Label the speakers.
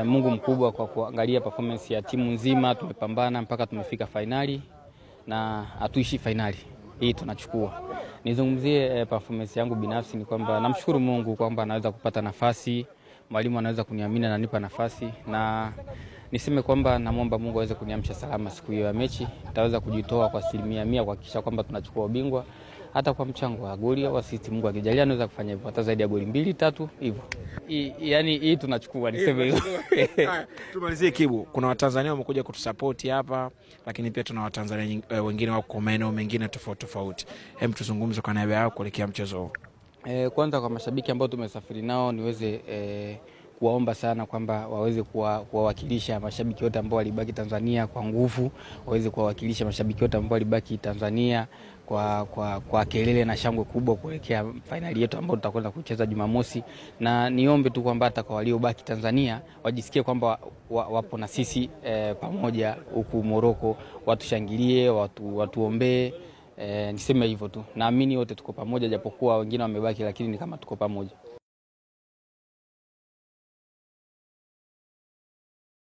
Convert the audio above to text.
Speaker 1: Mungu mkubwa kwa kuangalia performance ya timu nzima, tumepambana mpaka tumefika finali na hatuishi finali. Hii tunachukua. Nizungumzie performance yangu binafsi ni kwamba namshukuru Mungu kwamba naweza kupata nafasi, mwalimu anaweza kuniamini na ananipa nafasi, na niseme kwamba namuomba Mungu aweze kuniamsha salama siku hiyo ya mechi. Nitaweza kujitoa kwa 100% kuhakikisha kwamba tunachukua ubingwa, hata kwa mchango wa goli au assist. Mungu akijalia naweza kufanya hivyo, hata zaidi ya goli 2-3 hivyo. Yaani hii tunachukua, niseme hivyo.
Speaker 2: Tumalizie Kibu, kuna Watanzania wamekuja kutusupport hapa, lakini pia tuna Watanzania wengine wako maeneo mengine tofauti. Hem, tuzungumze kwa niaba yao kuelekea mchezo huu.
Speaker 1: Kwanza kwa mashabiki ambao tumesafiri nao niweze kuwaomba sana kwamba waweze kuwawakilisha mashabiki wote ambao walibaki Tanzania kwa nguvu, waweze kuwawakilisha mashabiki wote ambao walibaki Tanzania kwa kelele na shangwe kubwa kuelekea finali yetu ambayo tutakwenda kucheza Jumamosi. Na niombe tu kwamba hata kwa waliobaki Tanzania wajisikie kwamba wapo na sisi pamoja huku Morocco, watushangilie, watuombee. Niseme hivyo tu. Naamini wote tuko pamoja, japokuwa wengine wamebaki, lakini ni kama tuko pamoja.